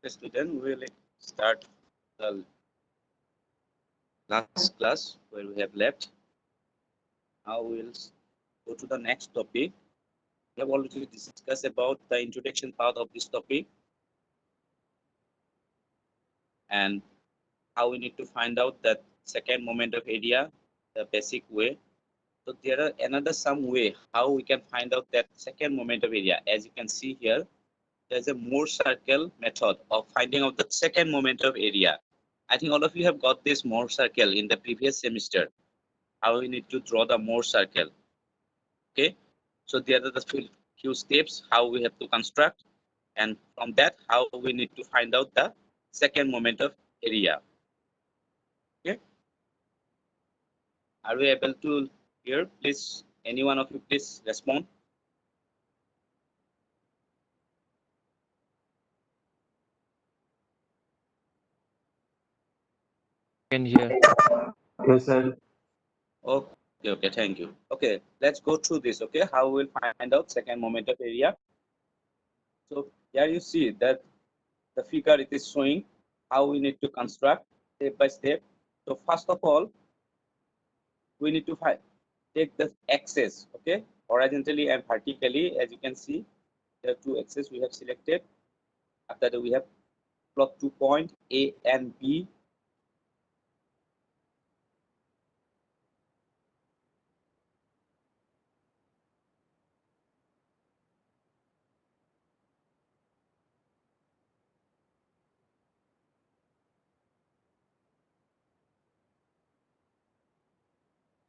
Okay, student, we will start the last class where we have left. Now we will go to the next topic. We have already discussed about the introduction part of this topic and how we need to find out that second moment of area, the basic way. So there are another some way how we can find out that second moment of area. As you can see here, there's a Mohr circle method of finding out the second moment of area. I think all of you have got this Mohr circle in the previous semester. How we need to draw the Mohr circle. Okay, so there are the few steps how we have to construct, and from that how we need to find out the second moment of area. Okay, are we able to hear? Please, any one of you, please respond. Can hear. Yes, sir. Okay, thank you. Okay, let's go through this. Okay, how we'll find out second moment of area. So here you see that the figure it is showing how we need to construct step by step. So first of all, we need to take the axis, okay, horizontally and vertically. As you can see, there are two axes we have selected. After that, we have plot 2 point A and B.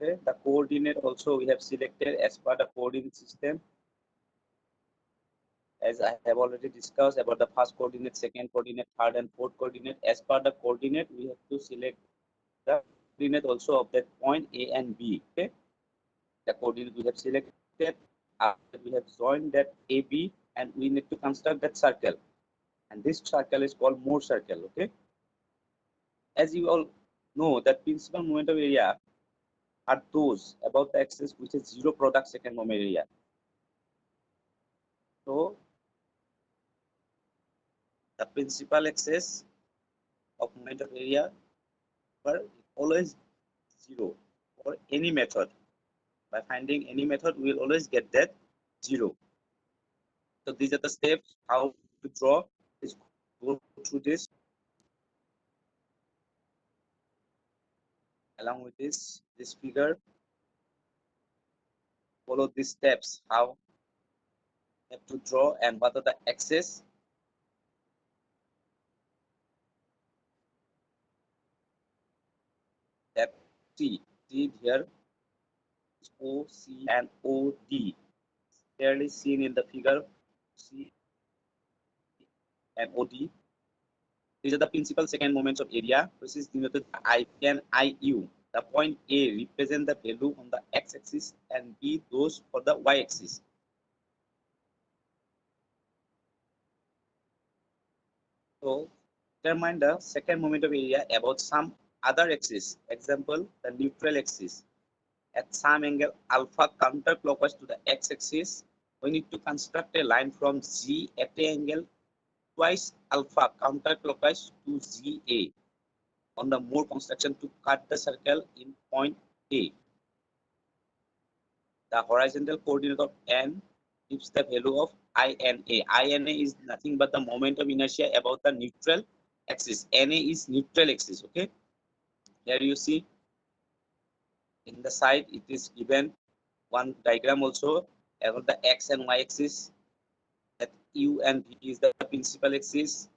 Okay, the coordinate also we have selected as per the coordinate system. As I have already discussed about the first coordinate, second coordinate, third and fourth coordinate. As per the coordinate, we have to select the coordinate also of that point A and B. Okay, the coordinate we have selected. After we have joined that AB, and we need to construct that circle. And this circle is called Mohr circle. Okay, as you all know, that principal moment of area are those about the axis which is zero product second moment area. So the principal axis of moment of area are always zero for any method. By finding any method, we will always get that zero. So these are the steps how to draw. Let's go through this. Along with this figure, follow these steps how you have to draw and what are the axes. That T here is O, C and O, D. Clearly seen in the figure C and O, D. These are the principal second moments of area, which is denoted by I and IU. The point A represent the value on the x-axis and B those for the y-axis. So determine the second moment of area about some other axis. Example, the neutral axis. At some angle alpha counterclockwise to the x-axis, we need to construct a line from G at a angle twice alpha counterclockwise to ZA on the Mohr construction to cut the circle in point A. The horizontal coordinate of n gives the value of INA. INA is nothing but the moment of inertia about the neutral axis. NA is neutral axis. Okay. Here you see in the side it is given one diagram also about the x and y axis. That U and V is the principal axis.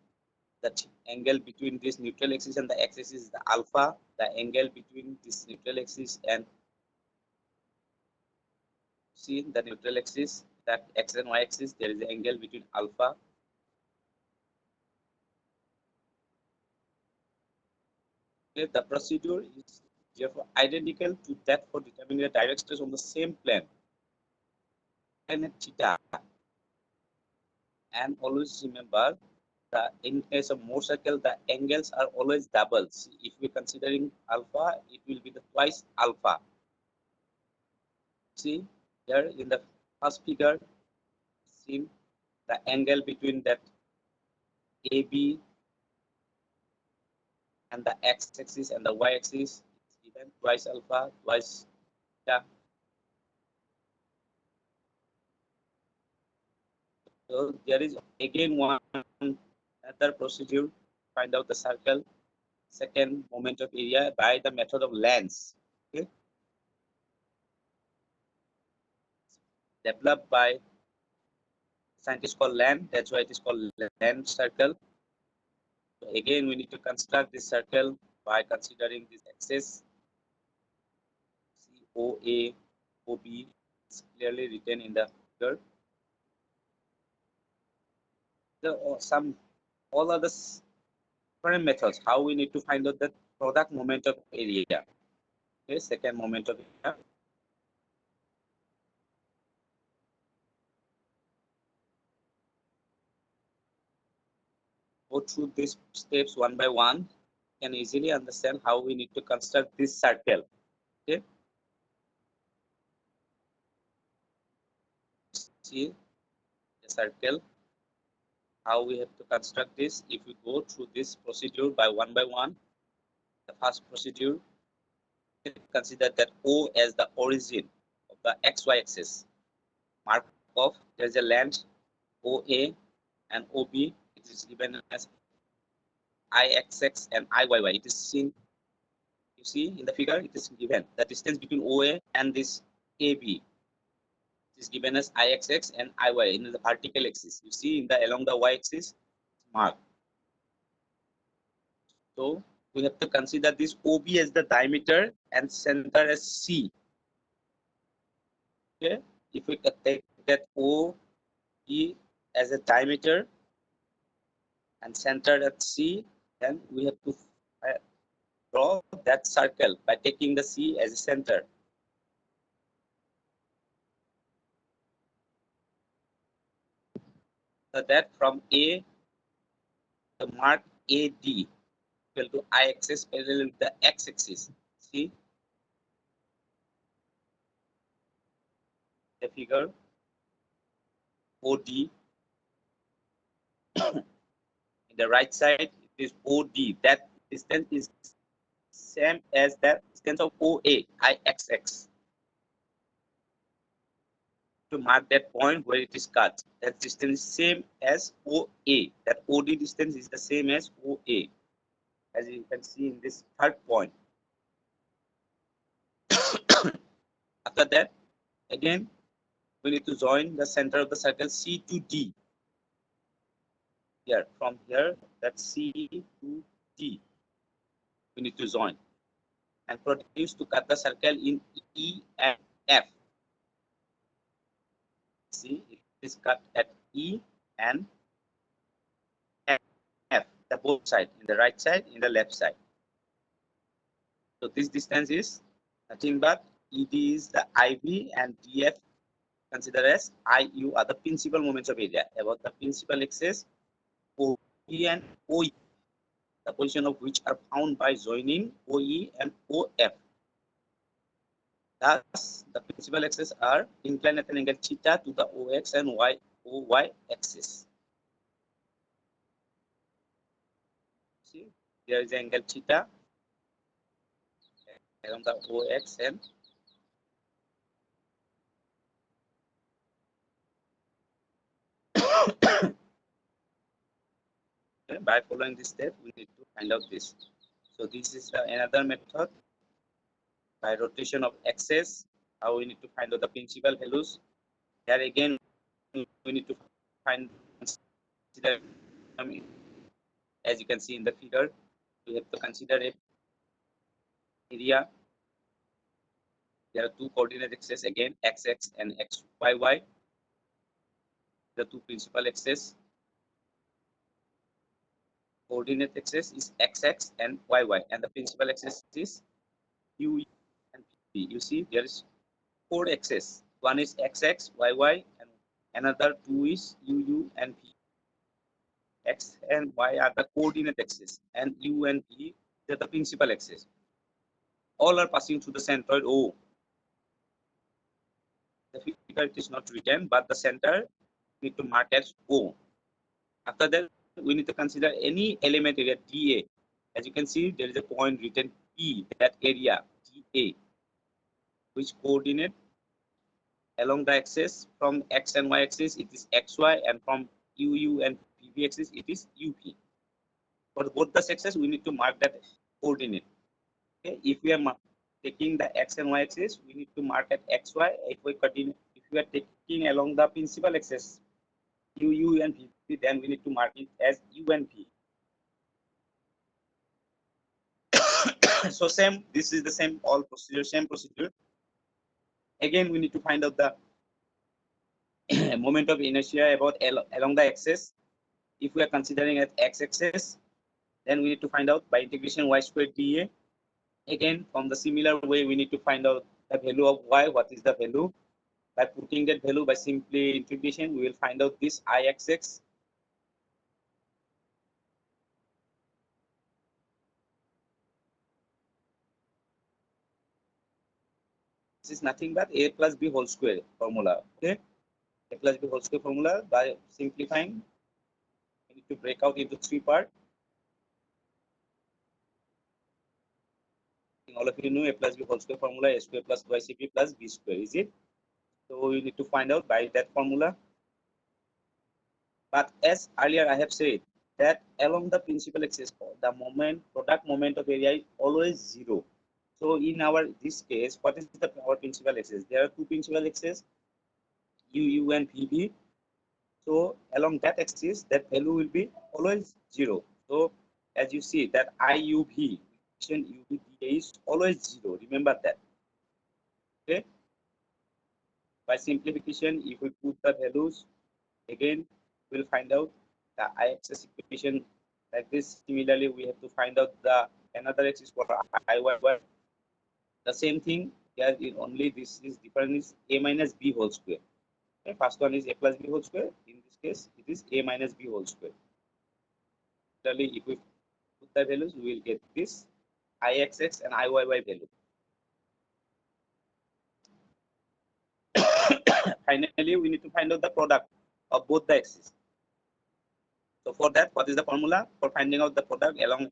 That angle between this neutral axis and the x-axis is the alpha. The angle between this neutral axis and see the neutral axis, that x and y axis, there is an angle between alpha. Okay, the procedure is therefore identical to that for determining the direct stress on the same plane and theta. And always remember that in case of Mohr circle, the angles are always doubles. If we're considering alpha, it will be the twice alpha. See here in the first figure, see the angle between that AB and the x-axis and the y-axis is given twice alpha, twice beta. So there is again one another procedure to find out the circle second moment of area by the method of lens. Okay, developed by scientists called Land. That's why it is called Land circle. So again, we need to construct this circle by considering this axis. COA, OB is clearly written in the figure. There are some all other different methods how we need to find out the product moment of area. Okay, second moment of area. Go through these steps one by one. You can easily understand how we need to construct this circle. Okay, see the circle. How we have to construct this? If we go through this procedure by one, the first procedure, consider that O as the origin of the XY axis. Mark off, there is a length OA and OB. It is given as IXX and IYY. It is seen, you see in the figure, it is given the distance between OA and this AB. It is given as IXX and IY in the vertical axis. You see in the along the Y axis, mark. So we have to consider this OB as the diameter and center as C. Okay, if we take that OB as a diameter and center at C, then we have to draw that circle by taking the C as a center. So that from A, the mark AD equal to I axis parallel with the X axis. See the figure OD. In the right side, it is OD. That distance is same as the distance of OA, IXX. To mark that point where it is cut, that distance is same as OA. That OD distance is the same as OA, as you can see in this third point. After that, again, we need to join the center of the circle C to D. Here, from here, that C to D, we need to join and produce to cut the circle in E and F. See, it is cut at E and F, the both side, in the right side, in the left side. So this distance is nothing but ED is the IB and DF considered as IU are the principal moments of area about the principal axis OE and OE, the position of which are found by joining OE and OF. Thus, the principal axes are inclined at an angle theta to the OX and OY axis. See, there is angle theta along the OX and by following this step, we need to find out this. So this is another method by rotation of axis. How we need to find out the principal values. Here again, we need to find, as you can see in the figure, we have to consider a area. There are two coordinate axes again, xx and xyy. The two principal axes. Coordinate axis is xx and yy, and the principal axis is u and p. You see, there is four axes. One is xx, yy, and another two is uu and p. X and y are the coordinate axes, and u and p are the principal axes. All are passing through the centroid O. The figure is not written, but the center need to mark as O. After that, we need to consider any element area dA. As you can see, there is a point written P, that area TA, which coordinate along the axis from x and y axis it is xy, and from UU and PV axis it is UP. For both the axes we need to mark that coordinate. Okay, if we are taking the x and y axis, we need to mark at xy. If we continue, if we are taking along the principal axis UU and PV, then we need to mark it as U and P. So same, this is the same all procedure, same procedure. Again, we need to find out the moment of inertia about along the axis. If we are considering at x-axis, then we need to find out by integration y squared dA. Again, from the similar way, we need to find out the value of y. What is the value? By putting that value by simply integration, we will find out this Ixx. This is nothing but a plus b whole square formula. Okay, a plus b whole square formula. By simplifying, we need to break out into three parts. All of you know a plus b whole square formula, a square plus 2ac plus b square, is it? So we need to find out by that formula. But as earlier I have said that along the principal axis, the product moment of area is always zero. So in this case, what is our principal axis? There are two principal axes, UU and PV. So along that axis, that value will be always zero. So as you see that IUV, UV is always zero. Remember that. Okay. By simplification, if we put the values again, we'll find out the Ixx equation like this. Similarly, we have to find out the another axis for Iyy. The same thing here, only this is different is a minus b whole square. Okay, first one is a plus b whole square. In this case, it is a minus b whole square. Similarly, if we put the values, we will get this Ixx and Iyy value. Finally, we need to find out the product of both the axes. So for that, what is the formula for finding out the product along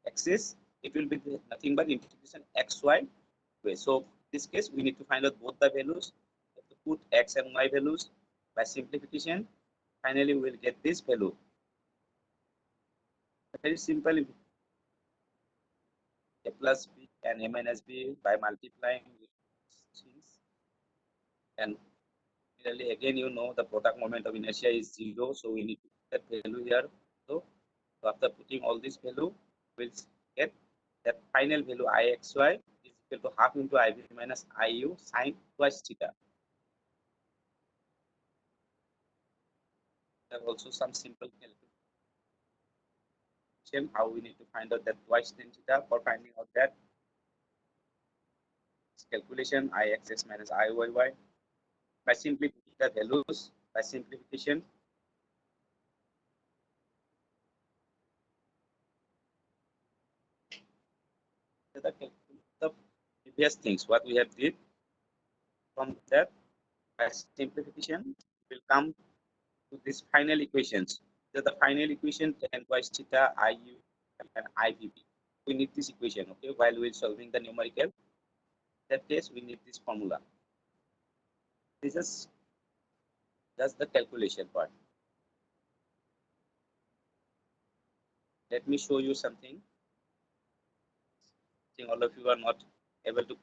axis? It will be nothing but integration xy way. So in this case, we need to find out both the values. We have to put x and y values by simplification. Finally, we will get this value. Very simple. A plus b and a minus b by multiplying things. And finally, again, you know the product moment of inertia is zero, so we need to put that value here. So after putting all this value, we'll get that final value Ixy is equal to half into IV minus IU sine twice theta. There are also some simple calculation how we need to find out that twice tan theta. For finding out that calculation Ixx minus Iyy by simply putting the values by simplification. The previous things what we have did, from that by simplification will come to this final equations. So the final equation tan twice theta IU and IVB. We need this equation, okay, while we're solving the numerical. In that case, we need this formula. This is just the calculation part. Let me show you something. I think all of you are not able to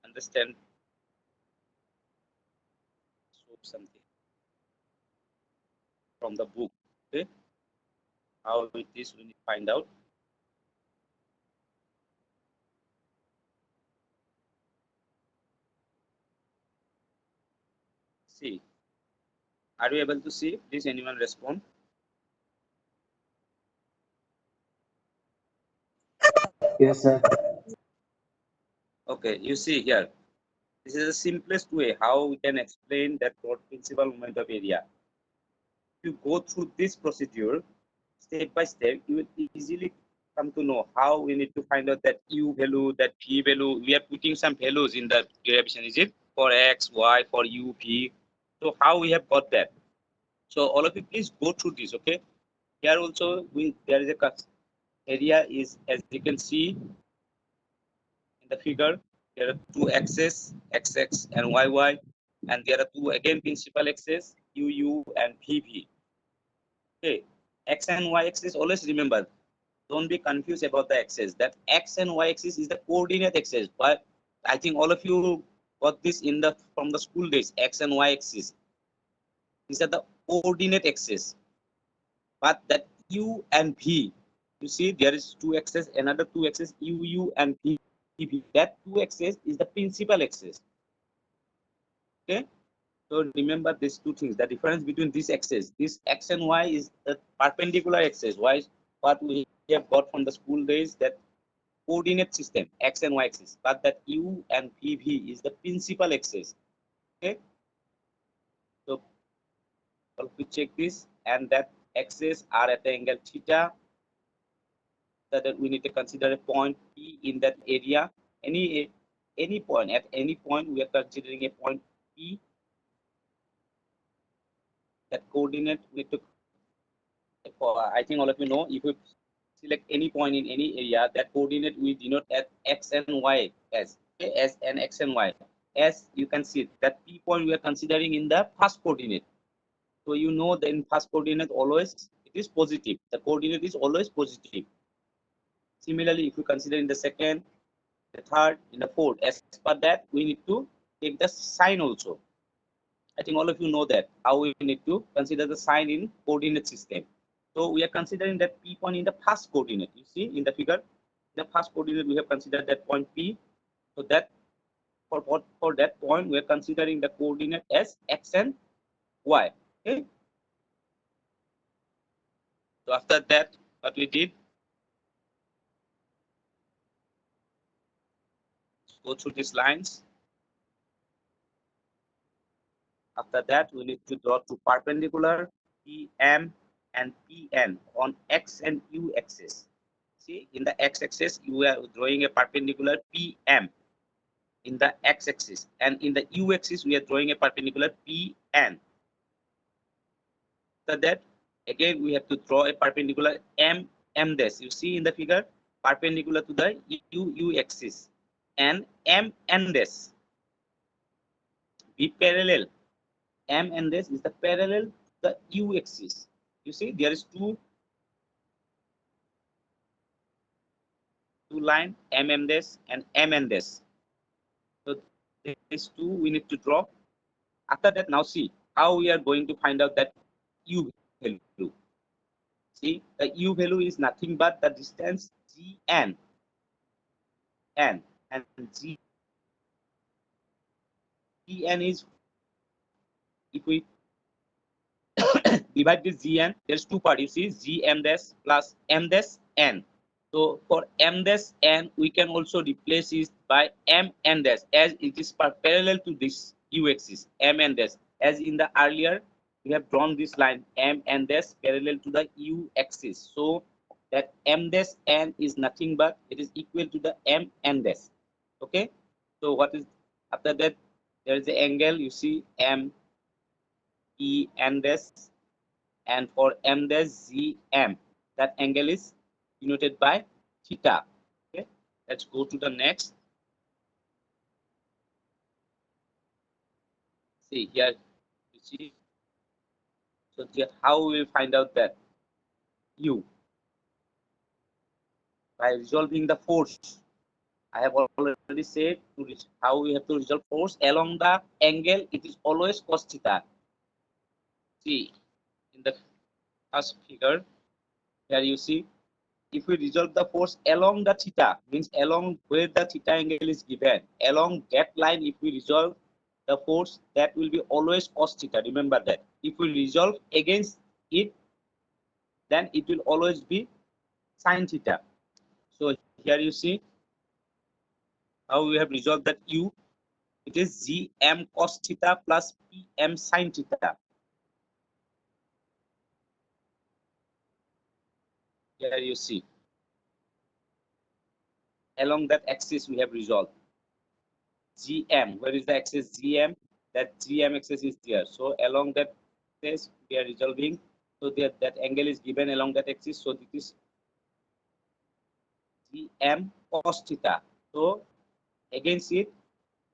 understand. Show something from the book. Okay, how it is we need to find out. See, are you able to see? Please, anyone respond. Yes, sir. Okay, you see here. This is the simplest way how we can explain that principal moment of area. If you go through this procedure step by step, you will easily come to know how we need to find out that u value, that p value. We are putting some values in the derivation, is it? For x, y, for u, p. So how we have got that? So all of you please go through this, okay? Here also there is a area is, as you can see in the figure, there are two axes, xx and yy, and there are two again principal axes, uu and vv. Okay, x and y axis, always remember, don't be confused about the axis. That x and y axis is the coordinate axis, but I think all of you got this in the from the school days. X and y axis, these are the coordinate axis, but that u and v, you see there is two axes, another two axes, uu and v. That two axis is the principal axis. Okay, so remember these two things. The difference between this axis, this x and y, is the perpendicular axis. Why? What we have got from the school days, that coordinate system, x and y axis, but that u and vv is the principal axis. Okay, so we check this, and that axes are at the angle theta. That we need to consider a point P in that area. Any point, at any point we are considering a point P. That coordinate we took. I think all of you know, if we select any point in any area, that coordinate we denote as x and y as, okay, as an x and y. As you can see, that P point we are considering in the first coordinate. So you know that in first coordinate always it is positive. The coordinate is always positive. Similarly, if we consider in the second, the third, in the fourth, as per that we need to take the sign also. I think all of you know that how we need to consider the sign in coordinate system. So we are considering that P point in the first coordinate. You see in the figure, the first coordinate we have considered that point P. So that for that point we are considering the coordinate as x and y. Okay. So after that, what we did, go through these lines. After that, we need to draw two perpendicular, PM and PN, on x and u axis. See, in the x axis, you are drawing a perpendicular PM in the x axis, and in the u axis, we are drawing a perpendicular PN. After that, again, we have to draw a perpendicular M dash. You see in the figure, perpendicular to the u axis, and MN dash be parallel. M and this is the parallel to the u axis. You see there is two line, M dash and MN dash. So these two we need to draw. After that, now see how we are going to find out that u value. See, the u value is nothing but the distance gn and gn is, if we divide this gn, there's two parts. You see gm dash plus m dash n. So for m dash n, we can also replace it by m n dash, as it is parallel to this u axis, m n dash. As in the earlier, we have drawn this line m n dash parallel to the u axis. So that m dash n is nothing but it is equal to the m n dash. Okay. So what is after that? There is the angle. You see m e n dash, and for m dash z m, that angle is denoted by theta. Okay, let's go to the next. See here, you see. So here, how we will find out that u, by resolving the force. I have already said how we have to resolve force along the angle. It is always cos theta. See in the first figure here, you see, if we resolve the force along the theta, means along where the theta angle is given, along that line, if we resolve the force, that will be always cos theta. Remember that. If we resolve against it, then it will always be sin theta. So here you see how we have resolved that u. It is gm cos theta plus pm sin theta. Here you see, along that axis we have resolved. GM, where is the axis GM? That GM axis is there. So along that axis we are resolving. So that angle is given along that axis. So this is Gm cos theta. So against it,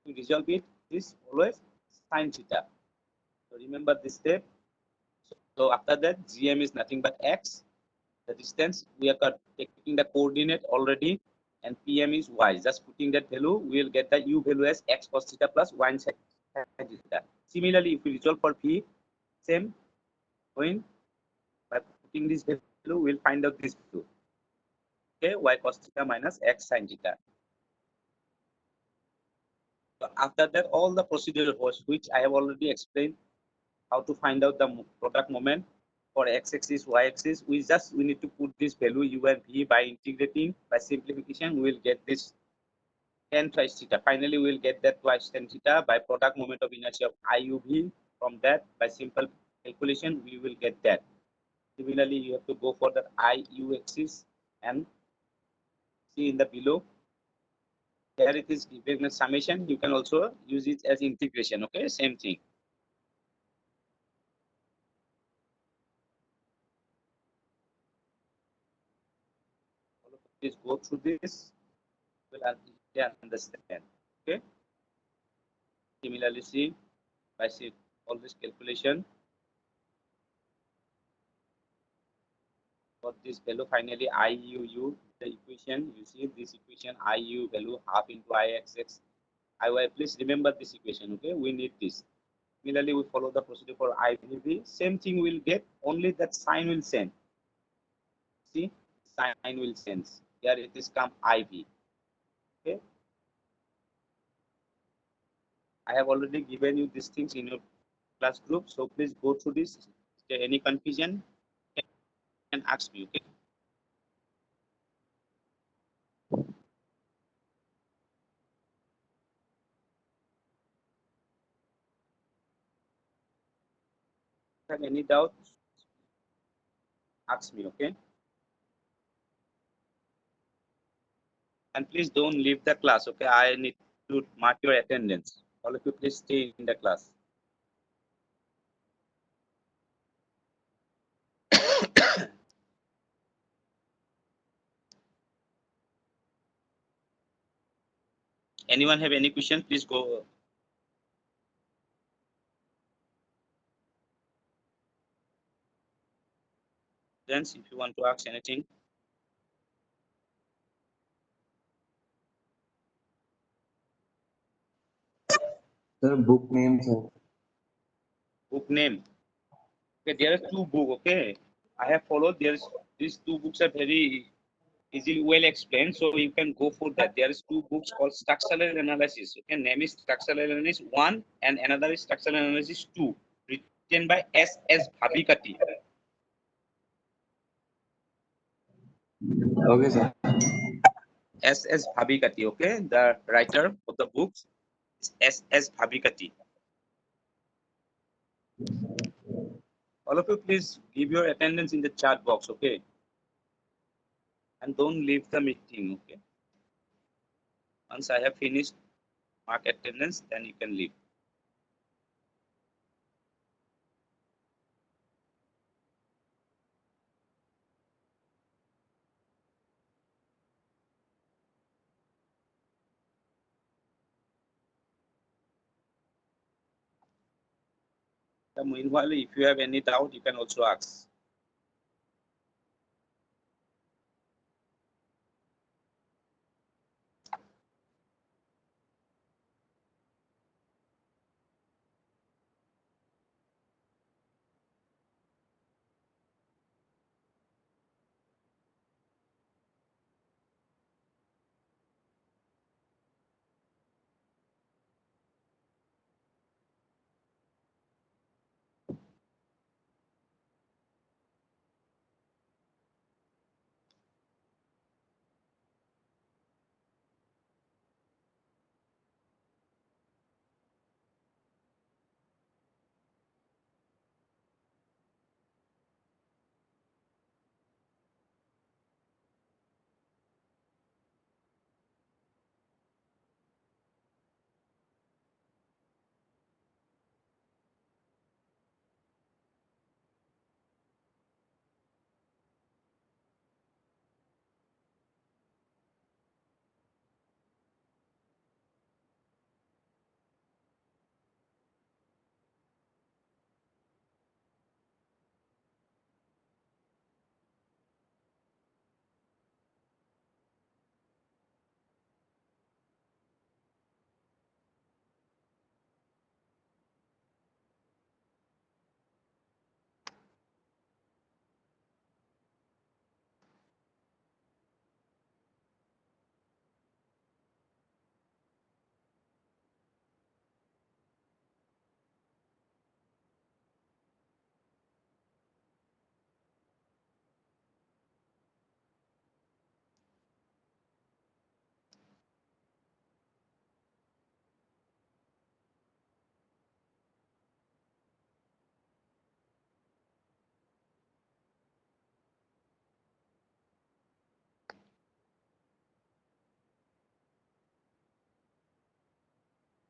to resolve it, this always sin theta. So remember this step. So after that, Gm is nothing but x. The distance, we are taking the coordinate already, and Pm is y. Just putting that value, we will get the u value as x cos theta plus y sin theta. Similarly, if we resolve for P, same, going by putting this value, we'll find out this value. Okay, y cos theta minus x sin theta. So after that, all the procedure was, which I have already explained, how to find out the product moment for x-axis, y-axis. We need to put this value u and v by integrating. By simplification, we will get this tan twice theta. Finally, we will get that twice tan theta by product moment of inertia of IUV. From that, by simple calculation, we will get that. Similarly, you have to go for the IU axis and see in the below. There it is given a summation. You can also use it as integration. Okay, same thing. Please go through this. Will understand. Okay. Similarly, see by see all this calculation for this value. Finally, IUU the equation. You see this equation IU value half into IXX IY. Please remember this equation. Okay, we need this. Similarly, we follow the procedure for IVV. Same thing we'll get, only that sign will change. See, sign will change. Here it is come IV. Okay. I have already given you these things in your class group, so please go through this. Is there any confusion? You can ask me. Okay. Have any doubt? Ask me. Okay. And please don't leave the class. Okay. I need to mark your attendance. All of you, please stay in the class. Anyone have any question? Please go. Friends, if you want to ask anything. Sir, book name, sir. Book name. Okay, there are two books. Okay, I have followed. These two books are very easily well explained, so you can go for that. There is two books called Structural Analysis. Okay, name is Structural Analysis 1 and another is Structural Analysis 2, written by S.S. Bhabikati. Okay, sir. S.S. Bhabikati. Okay, the writer of the books is S.S. Bhabikati. All of you, please give your attendance in the chat box. Okay, and don't leave the meeting. Okay, once I have finished mark attendance, then you can leave. So meanwhile, if you have any doubt, you can also ask.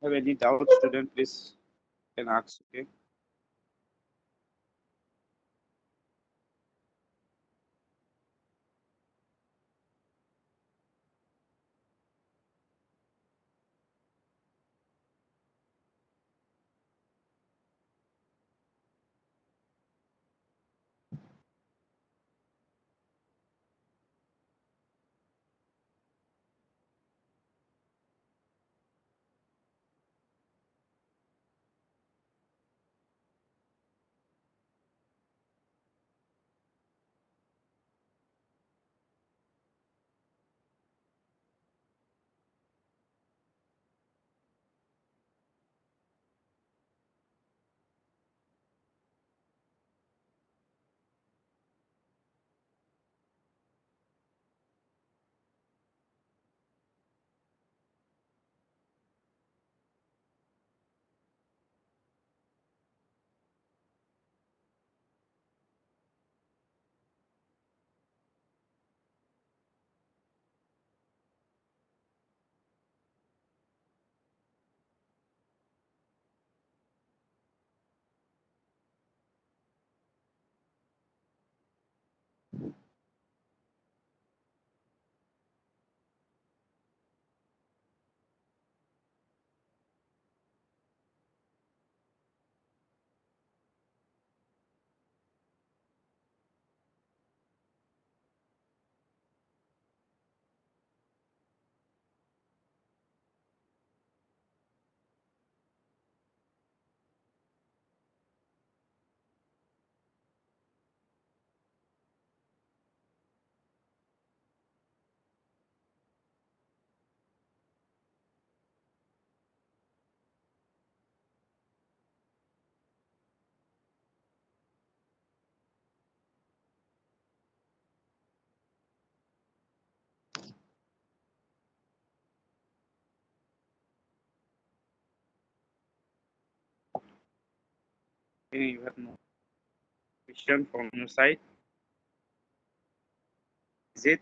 Have any doubt, student, please can ask. Okay. Okay, you have no question from your side? Is it?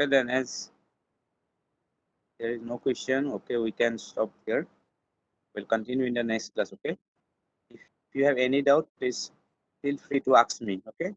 Okay, then as there is no question, okay, we can stop here. We'll continue in the next class, okay? If you have any doubt, please feel free to ask me, okay?